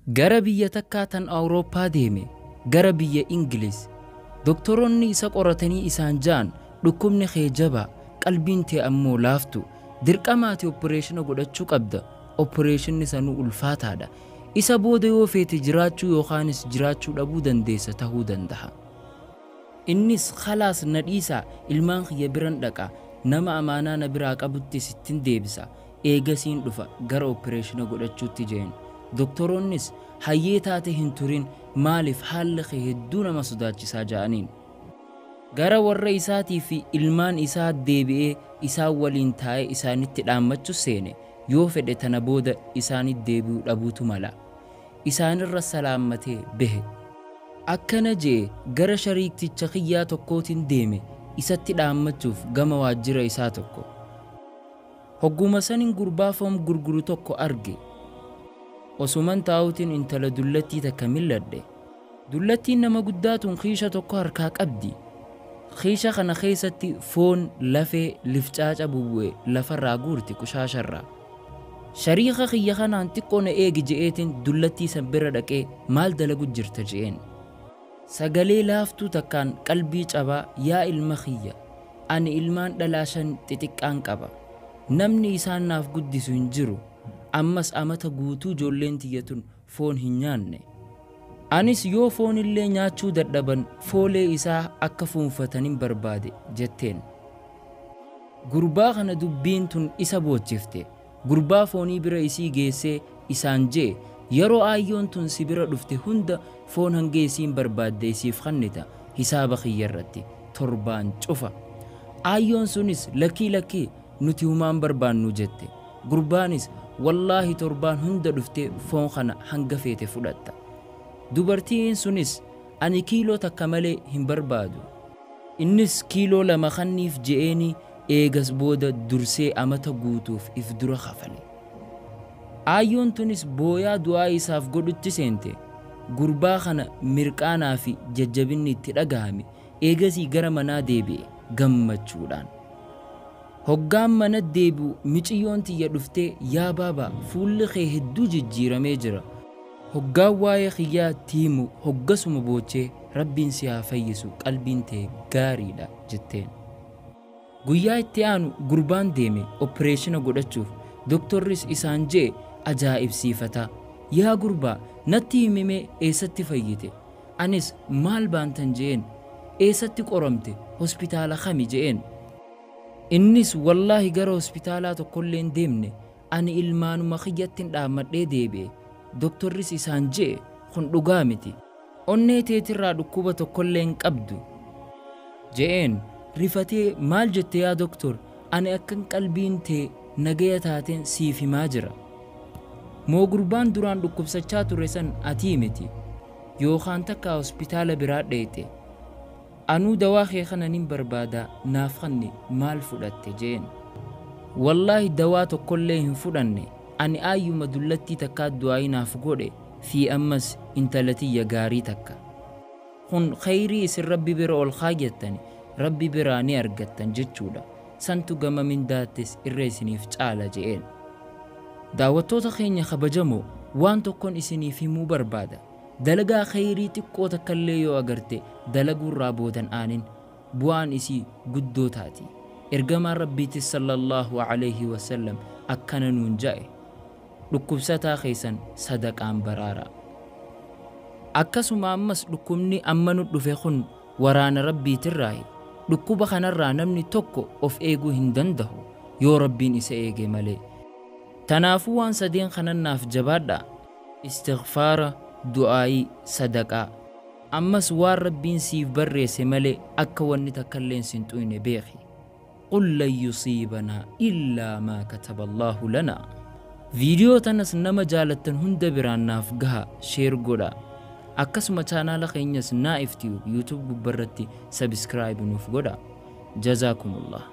gara biyya takkaa tan Awurooppaa deeme gara biyya Ingiliz. Doktoroonni isa qoratanii isaan jaan dhukkubni kee jabaa qalbiin tee ammoo laaftu dirqamaati opereeshina godhachuu qabda. Opereeshinni sanuu ulfaataadha. Isa booda yoo feete jiraachuu yookaanis jiraachuu dhabuu dandeessa tahuu danda'a. Innis khalaas nadhiisaa ilmaan kiyya biran dhaqa nama amaanaa na biraa qabutti sittin deebisa eegasiin dhufa gara opereeshina godhachuutti jeen. Doktoroonnis hayyee taate hin turin maaliif haalli kee hedduu nama sodaachisaa ja'aniin. Gara warra isaatii fi ilmaan isaa deebi'ee isaan waliin taa'ee isaanitti dhaammachuu seene yoo fedhe tana booda isaanitti deebi'uu dhabuutu mala. Isaanirra salaammatee bahe. Akkana jee gara shariikticha kiyyaa tokkootiin deeme isatti dhaammachuuf gama waajjira isaa tokko. Hogguma sanin gurbaa foon gurguru tokko arge. Osuman taa'uutiin intala dullattii takka milladhe. Dullattiin nama guddaatuun xiisha tokko harkaa qabdi. Xiisha kana keessatti foon lafee lifcaaca bubu'e lafarraa guurti qushaasharraa. Shariika kiyya kanaan xiqqoo na eegi je'eetiin dullattii san bira dhaqee maal dalagu jirta je'een. Sagalee laaftuu takkaan qalbii cabaa yaa ilma kiyya ani ilmaan dhalaa 5 xixiqqaan qaba. Namni isaan naaf guddisu hin jiru. Ammas amata guutuu ijoolleen tiyyatun foon hin nyaanne. Anis yoo foon illee nyaachuu dadhaban foolee isaa akka fuunfataniin barbaade jetteen. Gurbaa kana dubbiin tun isa boochifte. Gurbaa foonii bira isii geessee isaan jee yeroo aayyoon tun si bira dhufte hunda foon hanga isiin barbaadde isiif kannita hisaaba kiyyarratti torbaan cufa. Aayyoon sunis lakkii nuti humaan barbaannu jette. Gurbaanis wallaahi torbaan hunda dhufte foon kana hanga feete fudhatta. Dubartiin sunis ani kiiloo takka malee hin barbaadu. Innis kiiloo 2 kanniif je'eeni eegas booda dursee amata guutuuf if dura kafale. Aayyoon tunis booyaa du'aa isaaf godhutti seente. Gurbaa kana mirqaanaa fi jajjabinni itti dhagahame eegasii gara manaa deebi'e gammachuudhaan. Hoggaan mana deebi'u miciyyoon tiyya dhuftee yaa baabaa fuulli kee hedduu jijjiiramee jira. Hoggaan waa'ee kiyyaa tiimu hoggasuma boochee rabbiin si haa fayyisu qalbiin tee gaariidha jetteen. Guyyaa itti aanu gurbaan deeme opereeshina godhachuuf. Doktorris isaan jee ajaa'ibsiifata. Yaa gurbaa natti himimee eessatti fayyite? Anis maal baantan jeen? Eessatti qoramte? Hospitaala kami jeen? Innis wallaahi gara hospitaalaa tokkollee hin deemne ani ilmaanuma kiyyattiin dhaammadhee deebi'e. Doktorris isaan jee kun dhugaa miti. Onnee teetirraa dhukkuba tokkollee hin qabdu jeen. Rifatee maal jette yaa doktor ani akkan qalbiin tee nagaya taateen siif himaa jira. Moo gurbaan duraan dhukkubsachaa ture san atii miti yookaan takka hospitaala biraa dheeyte. Anuu dawaa kee kana nin barbaada naaf kanni maal fudhatte jeen. Wallaahi dawaa tokkollee hin fudhanne ani aayyuma dullattii takkaa du'aayi naaf godhe fi ammas intalatiyya gaarii takka. Kun khayrii isin rabbi bira ol kaayyattani rabbi biraa ni argattan jechuudha. Santu gama mindaattes irra isiniif caala je'een. Daawwattoota keenya kabajamoo waan tokkon isiniif himuu barbaada. Dalagaa khayrii xiqqoo takkallee yoo agarte dalaguurraa boodan aanin bu'aan isii guddoo taati. Ergamaan rabbiitis sallallahu alayhi wasallam akkana nuun ja'e dhukkubsataa keessan sadaqaan baraara. Akkasuma ammas dhukkubni amma nu dhufe kun waraana rabbiitirraayi. Dhukkuba kanarraa namni tokko of eeguu hin danda'u yoo rabbiin isa eege malee. Tanaafuu waan sadeen kanannaaf jabaadha. Istighfaara, du'aayi, sadaqaa. Ammas waan rabbiin siif barreesse malee akka wanni takkalleen sin xuyne beeki. Qul lan yusiibanaa illaa maa kataba Allaahu lanaa. Viidiyoo tanas nama jaalattan hunda biraan naaf gaha sheer godha. Akkasuma chaanaala keenyas naa iftiyu YouTube gubbarratti subscribe nuuf godha. Jazaakumullah.